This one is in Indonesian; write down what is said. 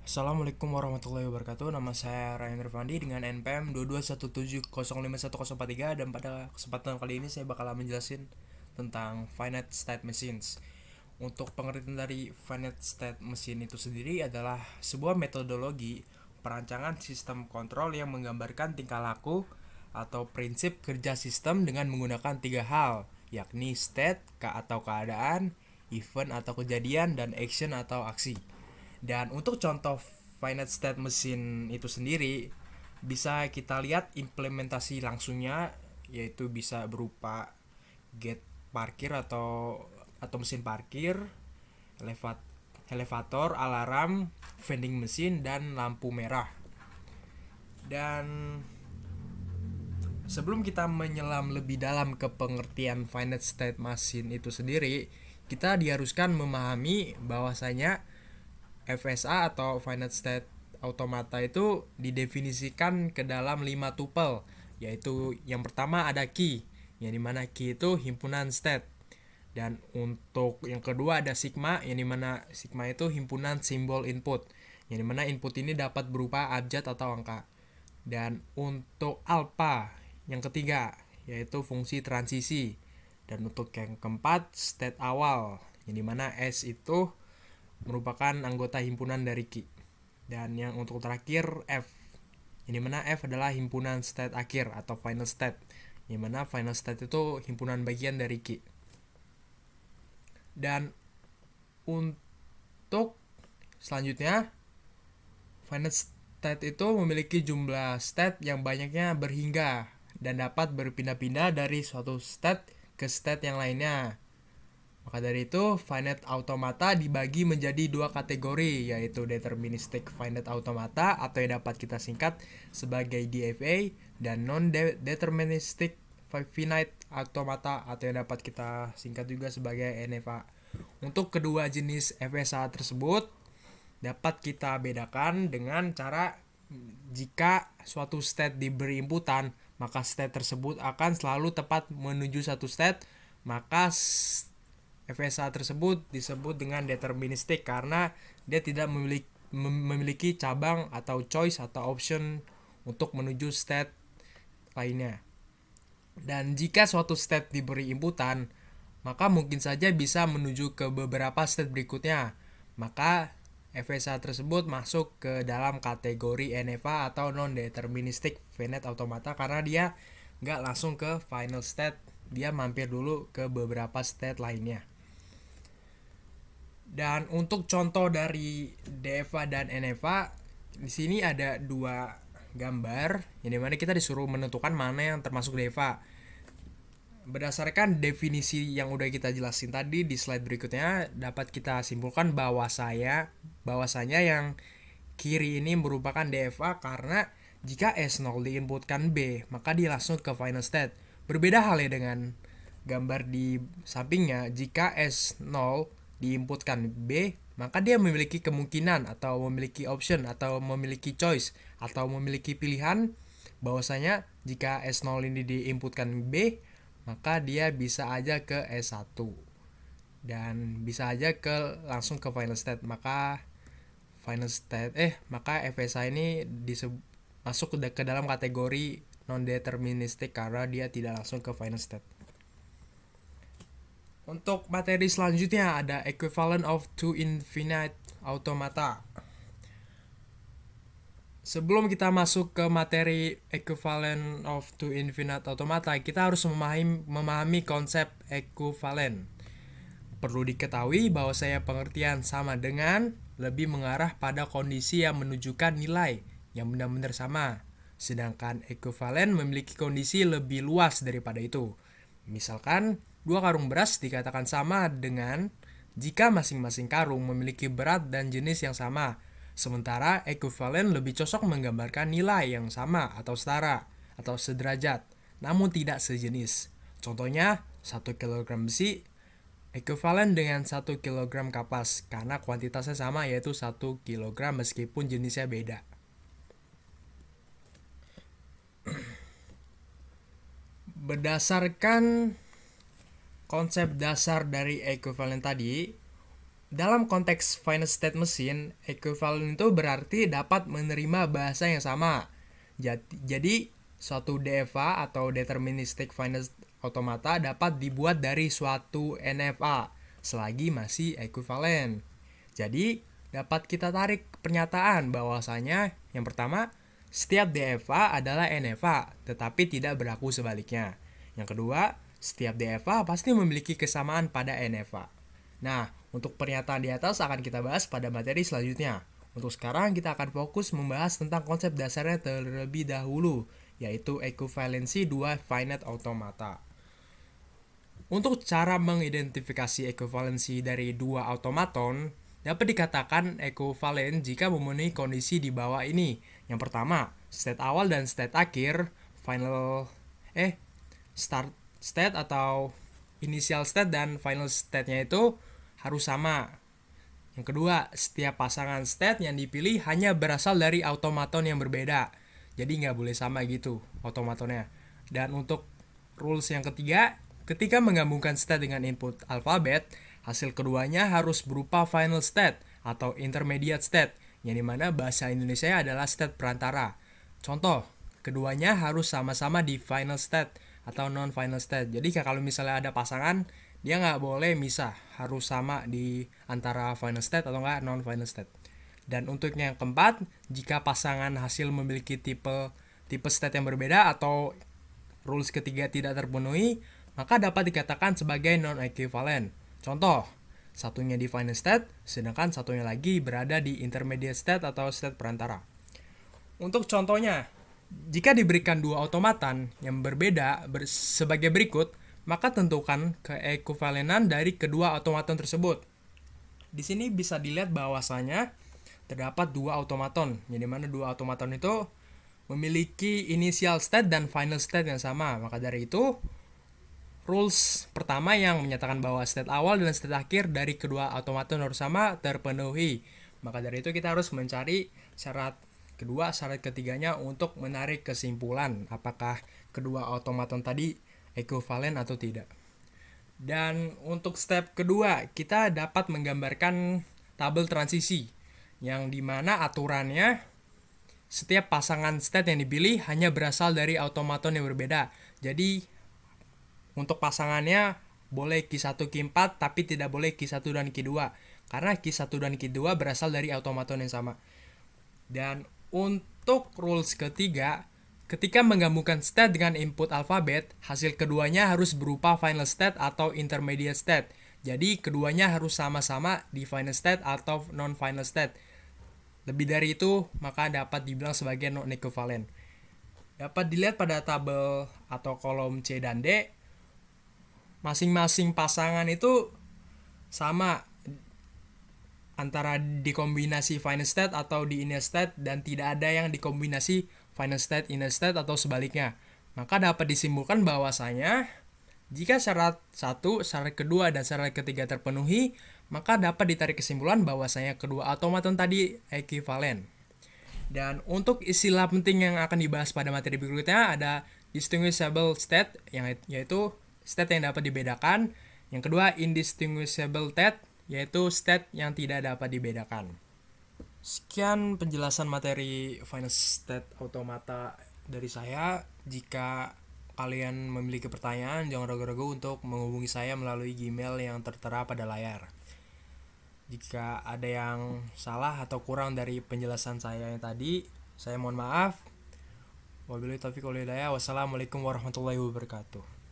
Assalamualaikum warahmatullahi wabarakatuh. Nama saya Ryan Rifandi dengan NPM 22170515043, dan pada kesempatan kali ini saya bakal menjelasin tentang finite state machines. Untuk pengertian dari finite state machine itu sendiri adalah sebuah metodologi perancangan sistem kontrol yang menggambarkan tingkah laku atau prinsip kerja sistem dengan menggunakan tiga hal, yakni state atau keadaan, event atau kejadian, dan action atau aksi. Dan untuk contoh finite state machine itu sendiri bisa kita lihat implementasi langsungnya, yaitu bisa berupa gate parkir atau mesin parkir, elevator, alarm, vending machine, dan lampu merah. Dan sebelum kita menyelam lebih dalam ke pengertian finite state machine itu sendiri, kita diharuskan memahami bahwasanya FSA atau finite state automata itu didefinisikan ke dalam 5 tuple, yaitu yang pertama ada key, yang dimana key itu himpunan state. Dan untuk yang kedua ada sigma, yang dimana sigma itu himpunan simbol input, yang dimana input ini dapat berupa abjad atau angka. Dan untuk alpha yang ketiga yaitu fungsi transisi. Dan untuk yang keempat state awal, yang dimana S itu merupakan anggota himpunan dari Q. Dan yang untuk terakhir F, yang dimana F adalah himpunan state akhir atau final state, yang mana final state itu himpunan bagian dari Q. Dan untuk selanjutnya, final state itu memiliki jumlah state yang banyaknya berhingga dan dapat berpindah-pindah dari suatu state ke state yang lainnya. Maka dari itu, finite automata dibagi menjadi dua kategori, yaitu deterministic finite automata atau yang dapat kita singkat sebagai DFA, dan non-deterministic finite automata atau yang dapat kita singkat juga sebagai NFA. Untuk kedua jenis FSA tersebut dapat kita bedakan dengan cara jika suatu state diberi inputan, maka state tersebut akan selalu tepat menuju satu state, maka FSA tersebut disebut dengan deterministik karena dia tidak memiliki cabang atau choice atau option untuk menuju state lainnya. Dan jika suatu state diberi inputan, maka mungkin saja bisa menuju ke beberapa state berikutnya. Maka FSA tersebut masuk ke dalam kategori NFA atau non-deterministic finite automata karena dia nggak langsung ke final state, dia mampir dulu ke beberapa state lainnya. Dan untuk contoh dari DFA dan NFA, di sini ada dua gambar yang dimana kita disuruh menentukan mana yang termasuk DFA. Berdasarkan definisi yang udah kita jelasin tadi di slide berikutnya, dapat kita simpulkan bahwasanya yang kiri ini merupakan DFA karena jika S0 diinputkan B, maka dia langsung ke final state. Berbeda halnya dengan gambar di sampingnya, jika S0 diinputkan B, maka dia memiliki kemungkinan atau memiliki option atau memiliki choice atau memiliki pilihan bahwasanya jika S0 ini diinputkan B, maka dia bisa aja ke S1 dan bisa aja langsung ke final state. Maka FSA ini masuk ke dalam kategori non deterministic karena dia tidak langsung ke final state. Untuk materi selanjutnya ada equivalent of two infinite automata. Sebelum kita masuk ke materi equivalent of two infinite automata, kita harus memahami konsep equivalent. Perlu diketahui bahwa pengertian sama dengan lebih mengarah pada kondisi yang menunjukkan nilai yang benar-benar sama. Sedangkan equivalent memiliki kondisi lebih luas daripada itu. Misalkan, 2 karung beras dikatakan sama dengan jika masing-masing karung memiliki berat dan jenis yang sama. Sementara equivalent lebih cocok menggambarkan nilai yang sama atau setara atau sederajat, namun tidak sejenis. Contohnya, 1 kg besi equivalent dengan 1 kg kapas karena kuantitasnya sama, yaitu 1 kg meskipun jenisnya beda. Berdasarkan konsep dasar dari equivalent tadi, Dalam konteks final state mesin, equivalent itu berarti dapat menerima bahasa yang sama. Jadi suatu DFA atau deterministic final automata dapat dibuat dari suatu NFA selagi masih equivalent. Jadi dapat kita tarik pernyataan bahwasanya yang pertama, setiap DFA adalah NFA tetapi tidak berlaku sebaliknya. Yang kedua, setiap DFA pasti memiliki kesamaan pada NFA. Nah, untuk pernyataan di atas akan kita bahas pada materi selanjutnya. Untuk sekarang kita akan fokus membahas tentang konsep dasarnya terlebih dahulu, yaitu ekuivalensi dua finite automata. Untuk cara mengidentifikasi ekuivalensi dari dua automaton, dapat dikatakan ekuivalen jika memenuhi kondisi di bawah ini. Yang pertama, state awal dan state akhir, start state atau initial state dan final state-nya itu harus sama. Yang kedua, setiap pasangan state yang dipilih hanya berasal dari automaton yang berbeda. Jadi nggak boleh sama gitu automatonnya. Dan untuk rules yang ketiga, ketika menggabungkan state dengan input alfabet, hasil keduanya harus berupa final state atau intermediate state, yang dimana bahasa Indonesia adalah state perantara. Contoh, keduanya harus sama-sama di final state atau non-final state. Jadi kalau misalnya ada pasangan, dia nggak boleh misah, harus sama di antara final state atau nggak non-final state. Dan untuk yang keempat, jika pasangan hasil memiliki tipe state yang berbeda atau rules ketiga tidak terpenuhi, maka dapat dikatakan sebagai non-equivalent. Contoh, satunya di final state, sedangkan satunya lagi berada di intermediate state atau state perantara. Untuk contohnya, jika diberikan dua automatan yang berbeda sebagai berikut, maka tentukan keekivalenan dari kedua automaton tersebut. Di sini bisa dilihat bahwasanya terdapat dua automaton, yang dimana dua automaton itu memiliki initial state dan final state yang sama. Maka dari itu, rules pertama yang menyatakan bahwa state awal dan state akhir dari kedua automaton harus sama terpenuhi. Maka dari itu kita harus mencari syarat kedua, syarat ketiganya untuk menarik kesimpulan apakah kedua automaton tadi equivalent atau tidak. Dan untuk step kedua, kita dapat menggambarkan tabel transisi yang dimana aturannya setiap pasangan state yang dipilih hanya berasal dari automaton yang berbeda. Jadi untuk pasangannya boleh Q1 Q4 tapi tidak boleh Q1 dan Q2 karena Q1 dan Q2 berasal dari automaton yang sama. Dan untuk rules ketiga, ketika menggabungkan state dengan input alfabet, hasil keduanya harus berupa final state atau intermediate state. Jadi keduanya harus sama-sama di final state atau non-final state. Lebih dari itu, maka dapat dibilang sebagai non-equivalent. Dapat dilihat pada tabel atau kolom C dan D, masing-masing pasangan itu sama antara dikombinasi final state atau di inner state dan tidak ada yang dikombinasi final state inner state atau sebaliknya. Maka dapat disimpulkan bahwasanya jika syarat 1, syarat kedua dan syarat ketiga terpenuhi, maka dapat ditarik kesimpulan bahwasanya kedua automaton tadi equivalent. Dan untuk istilah penting yang akan dibahas pada materi berikutnya ada distinguishable state, yaitu state yang dapat dibedakan. Yang kedua, indistinguishable state, yaitu state yang tidak dapat dibedakan. Sekian penjelasan materi final state automata dari saya. Jika kalian memiliki pertanyaan, jangan ragu-ragu untuk menghubungi saya melalui Gmail yang tertera pada layar. Jika ada yang salah atau kurang dari penjelasan saya yang tadi, saya mohon maaf. Wabillahi taufiq wal hidayah. Wassalamualaikum warahmatullahi wabarakatuh.